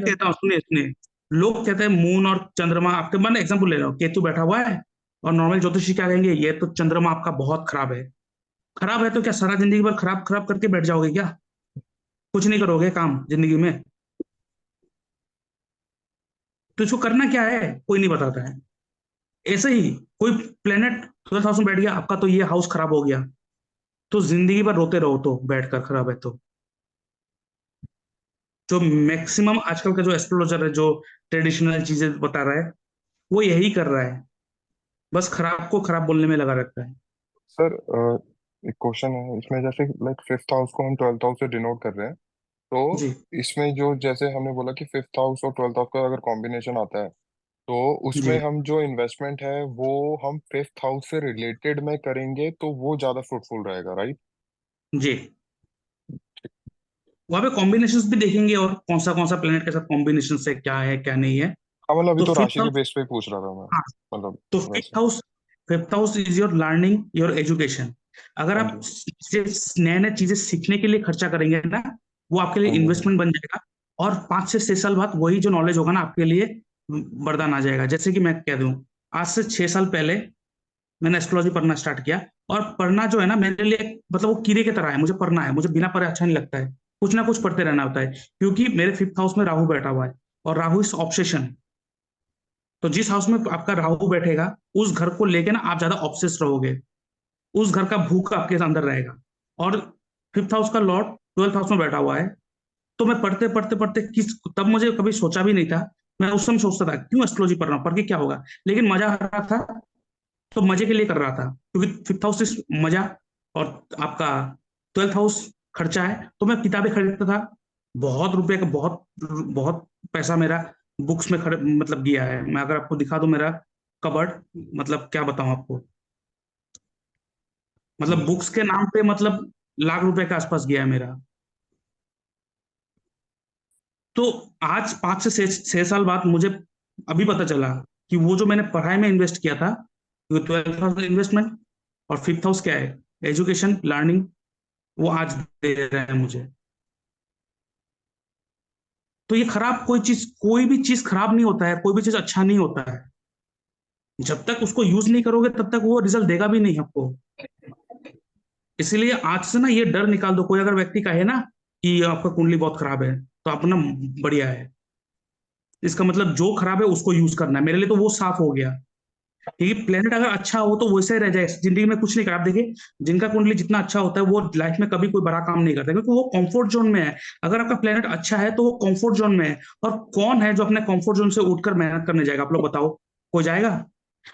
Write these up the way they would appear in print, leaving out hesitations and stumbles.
कहता हूँ, सुनिए सुनिए, लोग कहते हैं मून और चंद्रमा, आपके मन एग्जाम्पल ले रहा हूँ, केतु बैठा हुआ है और नॉर्मल ज्योतिषी क्या कहेंगे, ये तो चंद्रमा आपका बहुत खराब है। खराब है तो क्या सारा जिंदगी भर खराब खराब करके बैठ जाओगे क्या? कुछ नहीं करोगे काम जिंदगी में? तो इसको करना क्या है, कोई नहीं बताता है। ऐसे ही कोई प्लेनेट 12th हाउस में बैठ गया आपका, तो ये हाउस खराब हो गया, तो जिंदगी भर रोते रहो, तो बैठकर खराब है तो। जो मैक्सिमम आजकल का जो एस्ट्रोलॉजर है, जो ट्रेडिशनल चीजें बता रहा है, वो यही कर रहा है, बस खराब को खराब बोलने में लगा रहता है। सर एक क्वेश्चन है इसमें, जैसे लाइक फिफ्थ हाउस को हम ट्वेल्थ हाउस से डिनोट कर रहे हैं, तो जी इसमें जो जैसे हमने बोला कि फिफ्थ हाउस और ट्वेल्थ हाउस का अगर कॉम्बिनेशन आता है, तो उसमें जी हम जो इन्वेस्टमेंट है वो हम फिफ्थ हाउस से रिलेटेड में करेंगे तो वो ज्यादा फ्रूटफुल रहेगा, राइट? जी, वहां पे कॉम्बिनेशंस भी देखेंगे और कौन सा प्लेनेट के साथ कॉम्बिनेशन है, क्या है क्या नहीं है। हाँ, मतलब अभी तो तो फिफ्थ राशि के हाउस, बेस पे ही पूछ रहा था मैं, हाँ, मतलब तो वैसे। Fifth house is your learning, your education. अगर हाँ आप जी। नए नए चीजें सीखने के लिए खर्चा करेंगे ना, वो आपके लिए हाँ जी। हाँ इन्वेस्टमेंट बन जाएगा। और 5 से 6 साल बाद वही जो नॉलेज होगा ना आपके लिए वरदान आ जाएगा। जैसे कि मैं कह दूं, आज से 6 साल पहले मैंने एस्ट्रोलॉजी पढ़ना स्टार्ट किया। और पढ़ना जो है ना मेरे लिए मतलब वो कीड़े की तरह है, मुझे पढ़ना है, मुझे बिना पढ़े अच्छा नहीं लगता है। कुछ ना कुछ पढ़ते रहना होता है, क्योंकि मेरे फिफ्थ हाउस में राहु बैठा हुआ है, और राहु इस ऑब्सेशन। तो जिस हाउस में आपका राहु बैठेगा, उस घर को लेके ना आप ज्यादा ऑब्सेस रहोगे, उस घर का भूख आपके अंदर रहेगा। और फिफ्थ हाउस का लॉर्ड 12th हाउस में बैठा हुआ है। तो मैं पढ़ते पढ़ते पढ़ते किस तब मुझे कभी सोचा भी नहीं था। मैं उस समय सोचता था क्यों एस्ट्रोलॉजी पढ़ रहा हूँ, पढ़ के क्या होगा, लेकिन मजा आ रहा था, तो मजे के लिए कर रहा था, क्योंकि फिफ्थ हाउस इस मजा, और आपका 12th हाउस खर्चा है। तो मैं किताबें खरीदता था, बहुत रुपए का, बहुत बहुत पैसा मेरा बुक्स में मतलब गया है। मैं अगर आपको दिखा दूं मेरा कबर्ड, मतलब क्या बताऊं आपको, मतलब जी। बुक्स के नाम पे मतलब लाख रुपए के आसपास गया है मेरा। तो आज 5 से 6 साल बाद मुझे अभी पता चला कि वो जो मैंने पढ़ाई में इन्वेस्ट किया था, वो 12th हाउस इन्वेस्टमेंट, और फिफ्थ हाउस क्या है, एजुकेशन लर्निंग, वो आज दे रहे हैं मुझे। तो ये खराब कोई चीज, कोई भी चीज खराब नहीं होता है, कोई भी चीज अच्छा नहीं होता है। जब तक उसको यूज नहीं करोगे तब तक वो रिजल्ट देगा भी नहीं आपको। इसलिए आज से ना ये डर निकाल दो। कोई अगर व्यक्ति कहे ना कि आपका कुंडली बहुत खराब है, तो आप ना बढ़िया है, इसका मतलब जो खराब है उसको यूज करना है, मेरे लिए तो वो साफ हो गया। क्योंकि प्लेनेट अगर अच्छा हो तो वैसे ही रह जाए, जिंदगी में कुछ नहीं कर। आप देखिए, जिनका कुंडली जितना अच्छा होता है वो लाइफ में कभी कोई बड़ा काम नहीं करता, क्योंकि वो कंफर्ट जोन में है। अगर आपका प्लेनेट अच्छा है तो वो कंफर्ट जोन में है। और कौन है जो अपने कंफर्ट जोन से उठकर मेहनत करने जाएगा, आप लोग बताओ, कोई जाएगा?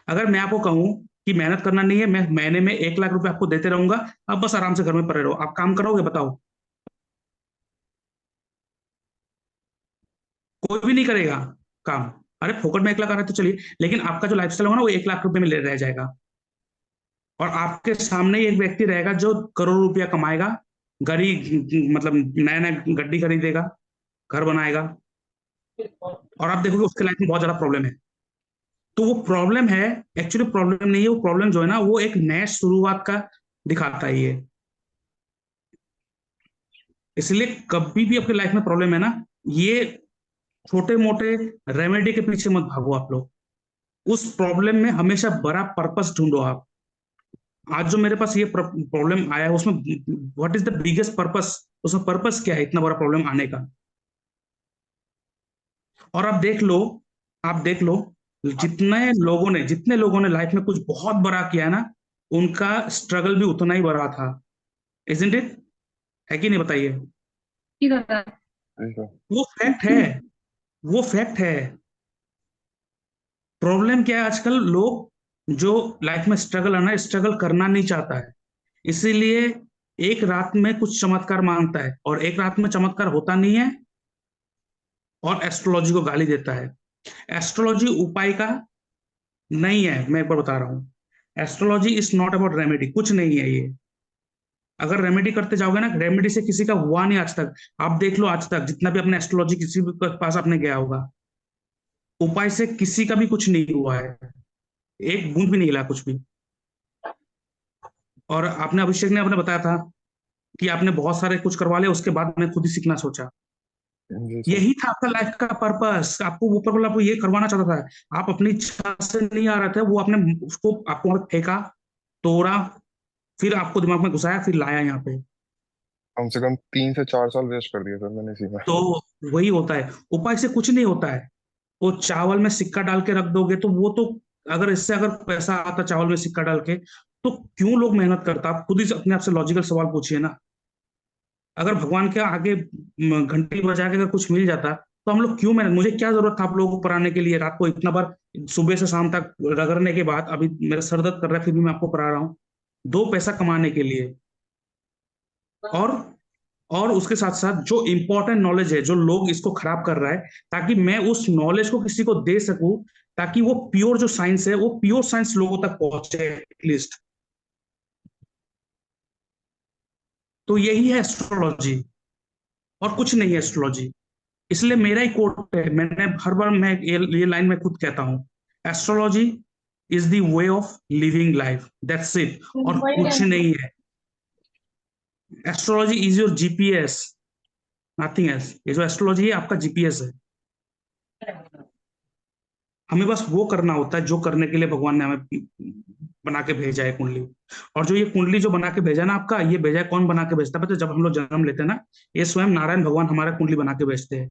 अगर मैं आपको कहूं कि मेहनत करना नहीं है, मैं महीने में 1 लाख रुपए आपको देते रहूंगा, आप बस आराम से घर में पड़े रहो, आप काम करोगे बताओ? कोई भी नहीं करेगा काम। अरे फोकट में 1 लाख आ रहा है तो चलिए, लेकिन आपका जो लाइफस्टाइल होगा ना वो 1 लाख रुपए में ले रह जाएगा। और आपके सामने ही एक व्यक्ति रहेगा जो करोड़ रुपया कमाएगा, गाड़ी, मतलब नया नया गड्डी खरीदेगा, घर बनाएगा, और आप देखोगे उसके लाइफ में बहुत ज्यादा प्रॉब्लम है। तो वो प्रॉब्लम है, एक्चुअली प्रॉब्लम नहीं है, वो प्रॉब्लम जो है ना वो एक नए शुरुआत का दिखाता है ये। इसलिए कभी भी आपके लाइफ में प्रॉब्लम है ना, ये छोटे मोटे रेमेडी के पीछे मत भागो आप लोग। उस प्रॉब्लम में हमेशा बड़ा पर्पस ढूंढो आप। आज जो मेरे पास ये प्रॉब्लम आया है उसमें what is the biggest purpose, उसमें पर्पस क्या है इतना बड़ा प्रॉब्लम आने का? और आप देख लो, जितने लोगों ने लाइफ में कुछ बहुत बड़ा किया है ना, उनका स्ट्रगल भी उतना ही बड़ा था। Isn't it? है कि नहीं, बताइए? ठीक है। ठीक है। वो फैक्ट है, वो फैक्ट है। प्रॉब्लम क्या है, आजकल लोग जो लाइफ में स्ट्रगल है ना, स्ट्रगल करना नहीं चाहता है। इसीलिए एक रात में कुछ चमत्कार मांगता है, और एक रात में चमत्कार होता नहीं है, और एस्ट्रोलॉजी को गाली देता है। एस्ट्रोलॉजी उपाय का नहीं है, मैं एक बार बता रहा हूँ, astrology is not about remedy, कुछ नहीं है ये। अगर रेमेडी करते जाओगे ना, रेमेडी से किसी का हुआ नहीं आज तक। आप देख लो आज तक जितना भी अपने एस्ट्रोलॉजी किसी भी के पास आपने गया होगा, उपाय से किसी का भी कुछ नहीं हुआ है, एक बूंद भी नहीं हिला कुछ भी। और आपने, अभिषेक ने आपने बताया था कि आपने बहुत सारे कुछ करवा लिया, उसके बाद मैं खुद ही सीखना सोचा। जी सर। यही था आपका लाइफ का पर्पस, आपको ऊपर वाला आपको ये करवाना चाहता था। आप अपनी इच्छा से नहीं आ रहे थे, वो आपने उसको आपको वहां फेंका, तोड़ा, फिर आपको दिमाग में घुसाया, फिर लाया यहाँ पे। कम से कम 3 से 4 साल वेस्ट कर दिया सर मैंने इसी में। तो वही होता है, उपाय से कुछ नहीं होता है। वो चावल में सिक्का डाल के रख दोगे तो वो तो, अगर इससे अगर पैसा आता चावल में सिक्का डाल के, तो क्यों लोग मेहनत करता? आप खुद ही अपने आप से लॉजिकल सवाल पूछिए ना। अगर भगवान के आगे घंटी बजा के अगर कुछ मिल जाता, तो हम लोग क्यों मेहनत? मुझे क्या जरूरत था आप लोगों को पढ़ाने के लिए रात को इतना बार, सुबह से शाम तक रगड़ने के बाद अभी मेरा सर दर्द कर रहा है, फिर भी मैं आपको पढ़ा रहा हूँ, दो पैसा कमाने के लिए। और और उसके साथ साथ जो इंपॉर्टेंट नॉलेज है, जो लोग इसको खराब कर रहा है, ताकि मैं उस नॉलेज को किसी को दे सकूं, ताकि वो प्योर जो साइंस है वो प्योर साइंस लोगों तक पहुंचे एटलीस्ट। तो यही है एस्ट्रोलॉजी, और कुछ नहीं है एस्ट्रोलॉजी। इसलिए मेरा ही कोट है, मैंने हर बार मैं ये लाइन में खुद कहता हूँ, astrology is the way of living life, that's it, और कुछ नहीं है। Astrology is your GPS, nothing else. ये जो एस्ट्रोलॉजी है आपका जीपीएस है। हमें बस वो करना होता है जो करने के लिए भगवान ने हमें बना के भेजा है, कुंडली। और जो ये कुंडली जो बना के भेजा ना आपका, ये भेजा है, कौन बना के भेजता है पता है? जब हम लोग जन्म लेते हैं ना, ये स्वयं नारायण भगवान हमारा कुंडली बना के भेजते हैं।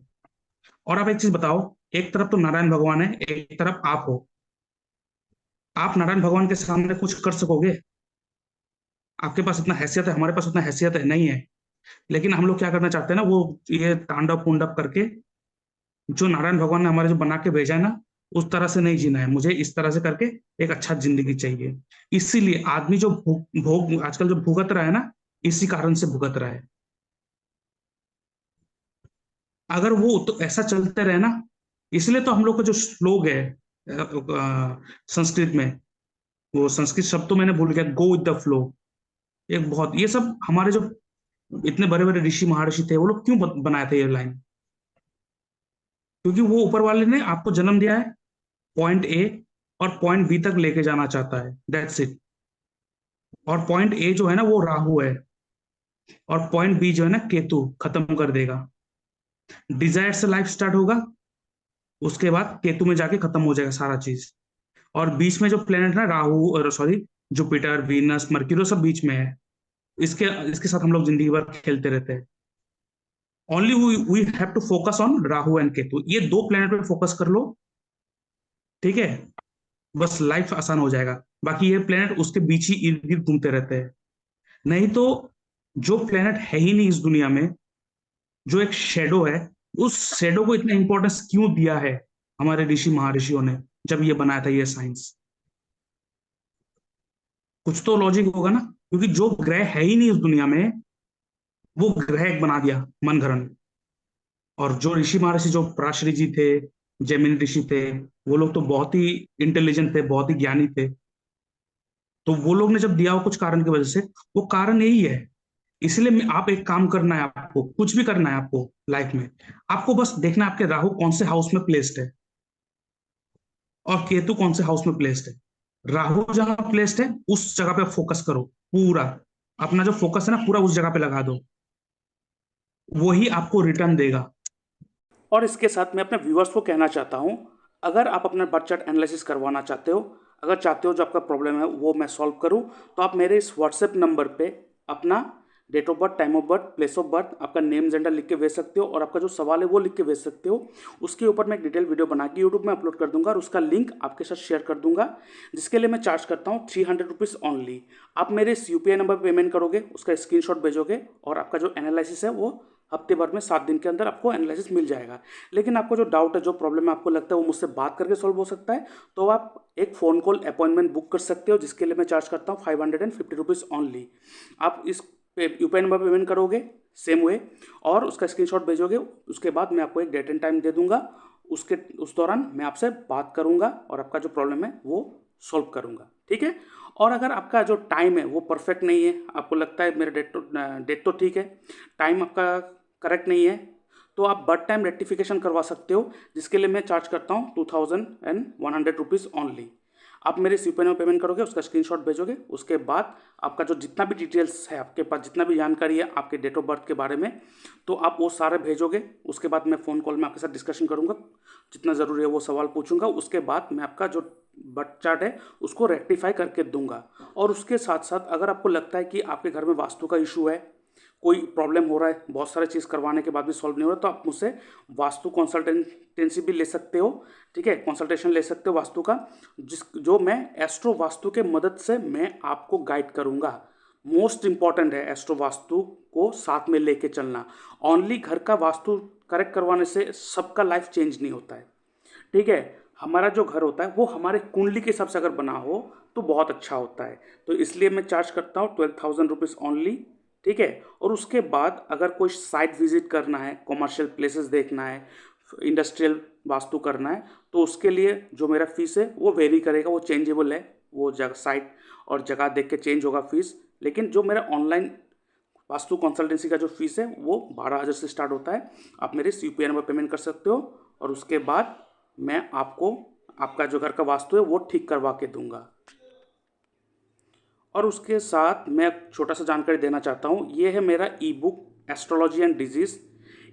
और आप एक चीज बताओ, एक तरफ तो नारायण भगवान है, एक तरफ आप हो। आप नारायण भगवान के सामने कुछ कर सकोगे? आपके पास इतना हैसियत है, हमारे पास उतना हैसियत है नहीं है। लेकिन हम लोग क्या करना चाहते हैं ना, वो ये तांडव पुंडव करके, जो नारायण भगवान ने हमारे जो बना के भेजा है ना, उस तरह से नहीं जीना है, मुझे इस तरह से करके एक अच्छा जिंदगी चाहिए। इसीलिए आदमी जो भोग भोग आजकल जो भुगत रहा है ना, इसी कारण से भुगत रहा है। अगर वो तो ऐसा चलते रहे ना, इसलिए तो हम लोग का जो श्लोक है संस्कृत में, वो संस्कृत शब्द तो मैंने भूल गया, गो विद द फ्लो। एक बहुत, ये सब हमारे जो इतने बड़े बड़े ऋषि महर्षि थे, वो लोग क्यों बनाए थे ये लाइन? क्योंकि वो ऊपर वाले ने आपको जन्म दिया है पॉइंट ए, और पॉइंट बी तक लेके जाना चाहता है, दैट्स इट। और पॉइंट ए जो है ना वो राहु है, और पॉइंट बी जो है ना केतु, खत्म कर देगा। डिजायर से लाइफ स्टार्ट होगा, उसके बाद केतु में जाके खत्म हो जाएगा सारा चीज। और बीच में जो प्लेनेट ना, राहु और सॉरी, जुपिटर, वीनस, मर्क्यूरी, सब बीच में है। इसके इसके साथ हम लोग जिंदगी भर खेलते रहते हैं। Only we have to focus on Rahu and Ketu, ये दो प्लेनेट पे फोकस कर लो, ठीक है? बस लाइफ आसान हो जाएगा। बाकी ये प्लेनेट उसके बीच ही इर्द गिर्द घूमते रहते हैं। नहीं तो जो प्लेनेट है ही नहीं इस दुनिया में, जो एक शेडो है, उस शेडो को इतना इंपॉर्टेंस क्यों दिया है हमारे ऋषि महर्षियों ने, जब ये बनाया था ये साइंस? कुछ तो लॉजिक होगा ना, क्योंकि जो ग्रह है ही नहीं इस दुनिया में, वो ग्रह एक बना दिया मन घड़न। और जो ऋषि महर्षि, जो पराशरी जी थे, जैमिनी ऋषि थे, वो लोग तो बहुत ही इंटेलिजेंट थे, बहुत ही ज्ञानी थे। तो वो लोग ने जब दिया हो कुछ कारण की वजह से, वो कारण यही है। इसलिए आप एक काम करना है, आपको कुछ भी करना है आपको लाइफ में, आपको बस देखना है आपके राहु कौन से हाउस में प्लेस्ड है, और केतु कौन से हाउस में प्लेस्ड है। राहु जहां प्लेस्ड है उस जगह पे फोकस करो, पूरा अपना जो फोकस है ना पूरा उस जगह पे लगा दो, वही आपको रिटर्न देगा। और इसके साथ मैं अपने व्यूअर्स को कहना चाहता हूँ, अगर आप अपना बर्थ चार्ट एनालिसिस करवाना चाहते हो, अगर चाहते हो जो आपका प्रॉब्लम है वो मैं सॉल्व करूँ, तो आप मेरे इस व्हाट्सएप नंबर पे अपना date of birth, time of birth, place of birth, आपका नेम जेंडर लिख के भेज सकते हो, और आपका जो सवाल है वो लिख के भेज सकते हो। उसके ऊपर मैं एक डिटेल वीडियो बना के यूट्यूब में अपलोड कर दूंगा, और उसका लिंक आपके साथ शेयर कर दूंगा, जिसके लिए मैं चार्ज करता हूँ 300 रुपीज़ ओनली। आप मेरे इस यूपीआई नंबर पर पेमेंट करोगे, उसका स्क्रीनशॉट भेजोगे, और आपका जो एनालिसिस है वो हफ्ते भर में 7 दिन के अंदर आपको एनालिसिस मिल जाएगा। लेकिन आपको जो डाउट है, जो प्रॉब्लम है आपको लगता है वो मुझसे बात करके सॉल्व हो सकता है, तो आप एक फ़ोन कॉल अपॉइंटमेंट बुक कर सकते हो, जिसके लिए मैं चार्ज करता हूँ 550 रुपीज़ ओनली। आप इस यूपीआई नंबर पर पेमेंट करोगे सेम वे, और उसका स्क्रीनशॉट भेजोगे, उसके बाद मैं आपको एक डेट एंड टाइम दे दूंगा। उस दौरान मैं आपसे बात करूंगा और आपका जो प्रॉब्लम है वो सॉल्व करूंगा, ठीक है? और अगर आपका जो टाइम है वो परफेक्ट नहीं है, आपको लगता है मेरा डेट तो ठीक है, टाइम आपका करेक्ट नहीं है, तो आप बर्थ टाइम रेक्टिफिकेशन करवा सकते हो, जिसके लिए मैं चार्ज करता हूँ 2100 रुपीज़ ओनली। आप मेरे यूपीआई में पेमेंट करोगे, उसका स्क्रीनशॉट भेजोगे, उसके बाद आपका जो जितना भी डिटेल्स है आपके पास, जितना भी जानकारी है आपके डेट ऑफ बर्थ के बारे में, तो आप वो सारे भेजोगे। उसके बाद मैं फ़ोन कॉल में आपके साथ डिस्कशन करूँगा, जितना ज़रूरी है वो सवाल पूछूंगा। उसके बाद मैं आपका जो बर्थ चार्ट है उसको रेक्टिफाई करके दूंगा। और उसके साथ साथ अगर आपको लगता है कि आपके घर में वास्तु का इशू है, कोई प्रॉब्लम हो रहा है, बहुत सारे चीज़ करवाने के बाद भी सॉल्व नहीं हो रहा, तो आप मुझसे वास्तु कंसल्टेंसी भी ले सकते हो। ठीक है, कंसल्टेशन ले सकते हो वास्तु का, जो मैं एस्ट्रो वास्तु के मदद से मैं आपको गाइड करूंगा। मोस्ट इंपॉर्टेंट है एस्ट्रो वास्तु को साथ में लेके चलना। ओनली घर का वास्तु करेक्ट करवाने से सबका लाइफ चेंज नहीं होता है। ठीक है, हमारा जो घर होता है वो हमारे कुंडली के हिसाब से अगर बना हो तो बहुत अच्छा होता है। तो इसलिए मैं चार्ज करता हूँ 12,000 रुपीज़ ओनली। ठीक है, और उसके बाद अगर कोई साइट विजिट करना है, कॉमर्शियल प्लेसेस देखना है, इंडस्ट्रियल वास्तु करना है, तो उसके लिए जो मेरा फीस है वो वेरी करेगा, वो चेंजेबल है। वो जगह साइट और जगह देख के चेंज होगा फीस। लेकिन जो मेरा ऑनलाइन वास्तु कंसल्टेंसी का जो फीस है वो 12,000 से स्टार्ट होता है। आप मेरे यूपीआई नंबर पेमेंट कर सकते हो, और उसके बाद मैं आपको आपका जो घर का वास्तु है वो ठीक करवा के दूंगा। और उसके साथ मैं छोटा सा जानकारी देना चाहता हूँ, ये है मेरा ई बुक एस्ट्रोलॉजी एंड डिजीज़।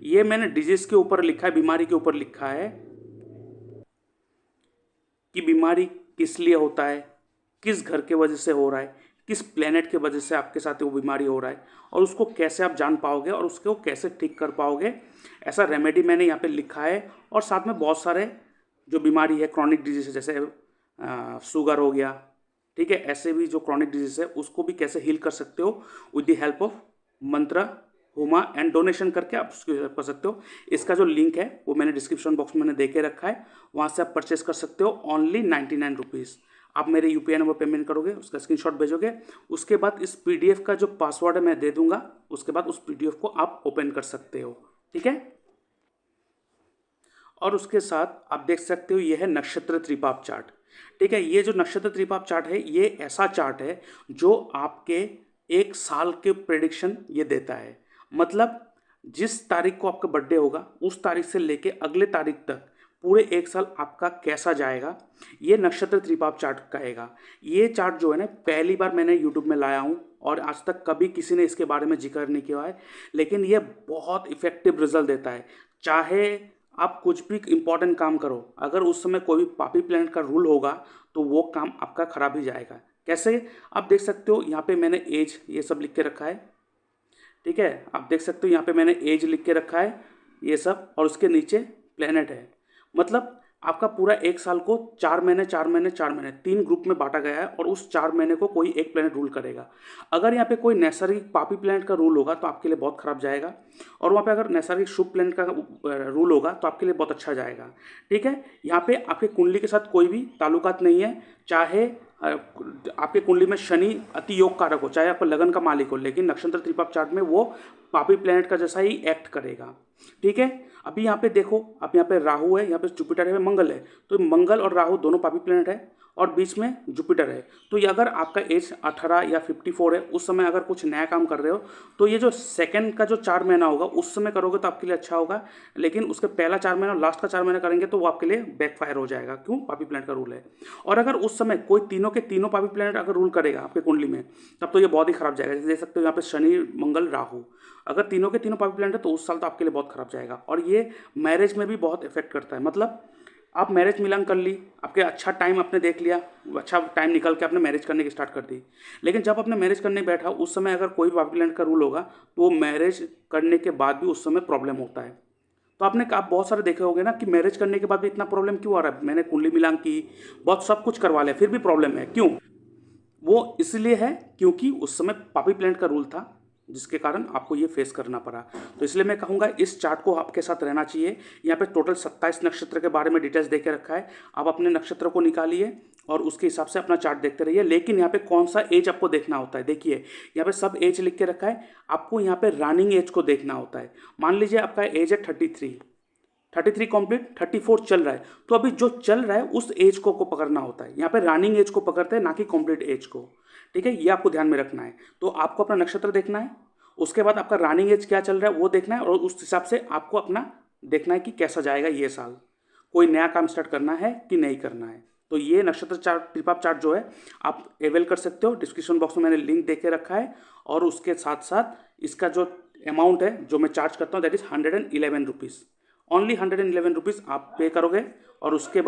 ये मैंने डिजीज़ के ऊपर लिखा है, बीमारी के ऊपर लिखा है कि बीमारी किस लिए होता है, किस घर के वजह से हो रहा है, किस प्लेनेट के वजह से आपके साथ वो बीमारी हो रहा है, और उसको कैसे आप जान पाओगे और उसको कैसे ठीक कर पाओगे। ऐसा रेमेडी मैंने यहाँ पे लिखा है। और साथ में बहुत सारे जो बीमारी है, क्रॉनिक डिजीज है, जैसे शुगर हो गया, ठीक है, ऐसे भी जो क्रॉनिक डिजीज है उसको भी कैसे हील कर सकते हो विद द हेल्प ऑफ मंत्र, हुमा एंड डोनेशन करके आप उसको हेल्प कर सकते हो। इसका जो लिंक है वो मैंने डिस्क्रिप्शन बॉक्स में मैंने दे के रखा है, वहाँ से आप परचेस कर सकते हो ओनली 99 रुपीज़। आप मेरे यूपीआई नंबर पेमेंट करोगे, उसका स्क्रीनशॉट भेजोगे, उसके बाद इस पीडीएफ का जो पासवर्ड है मैं दे दूंगा, उसके बाद उस पीडीएफ को आप ओपन कर सकते हो। ठीक है, और उसके साथ आप देख सकते हो ये है नक्षत्र त्रिपाप चार्ट। ठीक है, ये जो नक्षत्र त्रिपाप चार्ट है ये ऐसा चार्ट है जो आपके एक साल के प्रेडिक्शन ये देता है। मतलब जिस तारीख को आपका बर्थडे होगा उस तारीख से लेके अगले तारीख तक पूरे एक साल आपका कैसा जाएगा, ये नक्षत्र त्रिपाप चार्ट कहेगा। ये चार्ट जो है ना, पहली बार मैंने यूट्यूब में लाया हूँ और आज तक कभी किसी ने इसके बारे में जिक्र नहीं किया है, लेकिन ये बहुत इफेक्टिव रिजल्ट देता है। चाहे आप कुछ भी इंपॉर्टेंट काम करो, अगर उस समय कोई भी पापी प्लैनेट का रूल होगा तो वो काम आपका खराब ही जाएगा। कैसे, आप देख सकते हो यहाँ पे मैंने एज ये सब लिख के रखा है। ठीक है, आप देख सकते हो यहाँ पे मैंने एज लिख के रखा है ये सब, और उसके नीचे प्लेनेट है। मतलब आपका पूरा एक साल को 4 महीने 4 महीने 4 महीने 3 ग्रुप में बांटा गया है, और उस 4 महीने को कोई एक प्लेनेट रूल करेगा। अगर यहाँ पे कोई नैसर्गिक पापी प्लेनेट का रूल होगा तो आपके लिए बहुत खराब जाएगा, और वहाँ पे अगर नैसर्गिक शुभ प्लेनेट का रूल होगा तो आपके लिए बहुत अच्छा जाएगा। ठीक है, यहाँ पे आपके कुंडली के साथ कोई भी ताल्लुकात नहीं है। चाहे आपके कुंडली में शनि अति योग कारक हो, चाहे आपका लगन का मालिक हो, लेकिन नक्षत्र त्रिपाप चार्ट में वो पापी प्लेनेट का जैसा ही एक्ट करेगा। ठीक है, अभी यहाँ पे देखो, अब यहाँ पे राहु है, यहाँ पे जुपिटर है, मंगल है, तो मंगल और राहु दोनों पापी प्लेनेट है, और बीच में जुपिटर है। तो ये अगर आपका एज 18 या 54 है, उस समय अगर कुछ नया काम कर रहे हो तो ये जो सेकंड का जो 4 महीना होगा उस समय करोगे तो आपके लिए अच्छा होगा। लेकिन उसके पहला 4 महीना और लास्ट का 4 महीना करेंगे तो वो आपके लिए बैकफायर हो जाएगा। क्यों, पापी प्लेनेट का रूल है। और अगर उस समय कोई तीनों के तीनों पापी प्लेनेट अगर रूल करेगा आपके कुंडली में, तब तो ये बहुत ही खराब जाएगा। जैसे देख सकते हो यहाँ पे शनि मंगल राहु, अगर तीनों के तीनों पापी प्लेनेट है तो उस साल तो आपके लिए बहुत खराब जाएगा। और ये मैरिज में भी बहुत इफेक्ट करता है। मतलब आप मैरिज मिलान कर ली, आपके अच्छा टाइम आपने देख लिया, अच्छा टाइम निकल के आपने मैरिज करने की स्टार्ट कर दी, लेकिन जब आपने मैरिज करने बैठा उस समय अगर कोई पापी प्लेनेट का रूल होगा तो वो मैरिज करने के बाद भी उस समय प्रॉब्लम होता है। तो आपने आप बहुत सारे देखे होंगे ना कि मैरिज करने के बाद भी इतना प्रॉब्लम क्यों आ रहा है, मैंने कुंडली मिलान की, बहुत सब कुछ करवा लिया, फिर भी प्रॉब्लम है। क्यों, वो इसलिए है क्योंकि उस समय पापी प्लेनेट का रूल था, जिसके कारण आपको ये फेस करना पड़ा। तो इसलिए मैं कहूँगा इस चार्ट को आपके साथ रहना चाहिए। यहाँ पे टोटल 27 नक्षत्र के बारे में डिटेल्स दे के रखा है, आप अपने नक्षत्र को निकालिए और उसके हिसाब से अपना चार्ट देखते रहिए। लेकिन यहाँ पे कौन सा एज आपको देखना होता है, देखिए यहाँ पे सब एज लिख के रखा है, आपको यहाँ पे रनिंग एज को देखना होता है। मान लीजिए आपका एज है 33 कंप्लीट, 34 चल रहा है, तो अभी जो चल रहा है उस एज को पकड़ना होता है। यहाँ पे रनिंग एज को पकड़ते हैं, ना कि कंप्लीट एज को। ठीक है, ये आपको ध्यान में रखना है। तो आपको अपना नक्षत्र देखना है, उसके बाद आपका रनिंग एज क्या चल रहा है वो देखना है, और उस हिसाब से आपको अपना देखना है कि कैसा जाएगा ये साल, कोई नया काम स्टार्ट करना है कि नहीं करना है। तो ये नक्षत्र चार्ट, ट्रिपाप चार्ट जो है आप अवेल कर सकते हो। डिस्क्रिप्शन बॉक्स में मैंने लिंक दे के रखा है, और उसके साथ साथ इसका जो अमाउंट है जो मैं चार्ज करता हूँ that is 111 rupees. Only 111 rupees आप पे करोगे, और उसके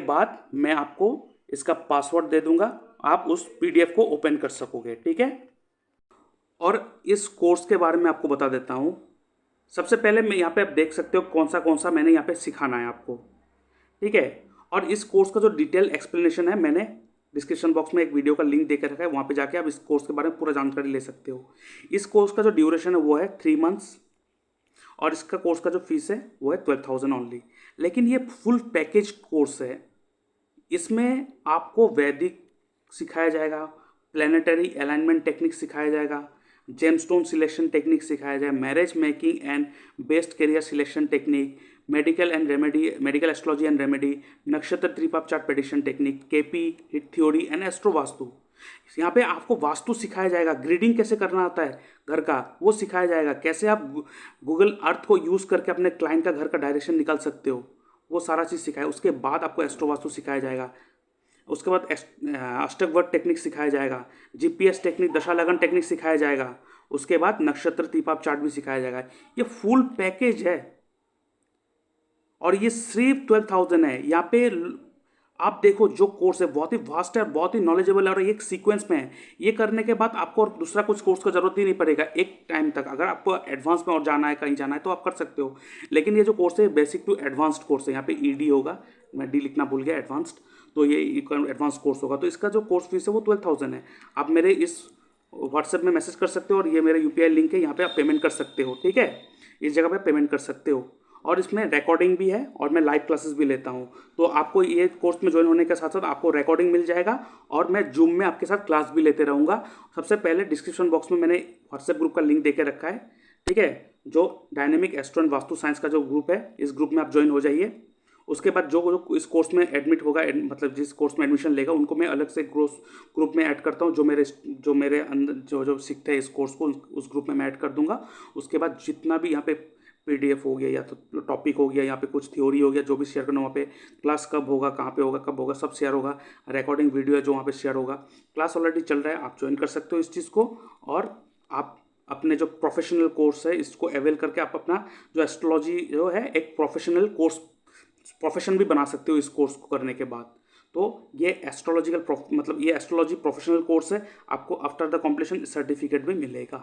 बाद मैं आपको इसका पासवर्ड दे दूंगा, आप उस पीडीएफ को ओपन कर सकोगे, ठीक है। और इस कोर्स के बारे में आपको बता देता हूँ। सबसे पहले मैं यहाँ पे आप देख सकते हो कौन सा मैंने यहाँ पे सिखाना है आपको, ठीक है। और इस कोर्स का जो डिटेल एक्सप्लेनेशन है मैंने डिस्क्रिप्शन बॉक्स में एक वीडियो का लिंक देकर रखा है, वहाँ पे जाके आप इस कोर्स के बारे में पूरा जानकारी ले सकते हो। इस कोर्स का जो ड्यूरेशन है वो है 3 मंथ्स, और इसका कोर्स का जो फीस है वो है 12,000 ओनली। लेकिन ये फुल पैकेज कोर्स है। इसमें आपको वैदिक सिखाया जाएगा, प्लानिटरी अलाइनमेंट टेक्निक सिखाया जाएगा, जेमस्टोन सिलेक्शन टेक्निक सिखाया जाएगा, marriage making and best career selection technique, medical astrology and remedy, नक्षत्र त्रिपाप chart prediction technique, KP hit theory and astro vastu. यहाँ पे आपको वास्तु सिखाया जाएगा, ग्रिडिंग कैसे करना होता है घर का वो सिखाया जाएगा, कैसे आप गूगल अर्थ को यूज़ करके अपने क्लाइंट का घर का डायरेक्शन निकाल सकते हो, वो सारा चीज़ सिखाया। उसके बाद आपको एस्ट्रो वास्तु सिखाया जाएगा। उसके बाद अष्टक वर्ड टेक्निक सिखाया जाएगा, जीपीएस टेक्निक, दशा लगन टेक्निक सिखाया जाएगा। उसके बाद नक्षत्र त्रिपाप चार्ट भी सिखाया जाएगा। ये फुल पैकेज है, और ये सिर्फ 12,000 है। यहाँ पे आप देखो जो कोर्स है बहुत ही वास्ट है, बहुत ही नॉलेजेबल है, और एक सीक्वेंस में है। ये करने के बाद आपको और दूसरा कुछ कोर्स का जरूरत ही नहीं पड़ेगा एक टाइम तक। अगर आपको एडवांस में और जाना है, कहीं जाना है, तो आप कर सकते हो। लेकिन ये जो कोर्स है बेसिक टू एडवांस्ड कोर्स है। यहाँ पे ईडी होगा, मैं डी लिखना भूल गया, एडवांस्ड, तो ये एडवांस कोर्स होगा। तो इसका जो कोर्स फीस है वो 12,000 है। आप मेरे इस व्हाट्सएप में मैसेज कर सकते हो, और ये मेरा यूपीआई लिंक है, यहाँ पे आप पेमेंट कर सकते हो, ठीक है। इस जगह पे पेमेंट कर सकते हो। और इसमें रिकॉर्डिंग भी है, और मैं लाइव क्लासेस भी लेता हूँ। तो आपको ये कोर्स में ज्वाइन होने के साथ साथ आपको रिकॉर्डिंग मिल जाएगा, और मैं जूम में आपके साथ क्लास भी लेते रहूँगा। सबसे पहले डिस्क्रिप्शन बॉक्स में मैंने व्हाट्सएप ग्रुप का लिंक देके रखा है, ठीक है, जो dynamic astro and vastu science का जो ग्रुप है, इस ग्रुप में आप ज्वाइन हो जाइए। उसके बाद जो इस कोर्स में एडमिट होगा, मतलब जिस कोर्स में एडमिशन लेगा, उनको मैं अलग से ग्रुप में ऐड करता हूँ। जो मेरे अंदर जो सीखते हैं इस कोर्स को, उस ग्रुप में मैं ऐड कर दूंगा। उसके बाद जितना भी यहाँ पे पीडीएफ हो गया, या तो टॉपिक हो गया, यहाँ पे कुछ थ्योरी हो गया, जो भी शेयर करना, वहाँ पे क्लास कब होगा, कहाँ पे होगा, कब होगा, सब शेयर होगा। रिकॉर्डिंग वीडियो है जो वहाँ पे शेयर होगा। क्लास ऑलरेडी चल रहा है, आप ज्वाइन कर सकते हो इस चीज़ को। और आप अपने जो प्रोफेशनल कोर्स है इसको अवेल करके आप अपना जो एस्ट्रोलॉजी जो है एक प्रोफेशनल कोर्स, प्रोफेशन भी बना सकते हो इस कोर्स को करने के बाद। तो ये एस्ट्रोलॉजिकल मतलब ये एस्ट्रोलॉजी प्रोफेशनल कोर्स है। आपको आफ्टर द कॉम्प्लीशन सर्टिफिकेट भी मिलेगा।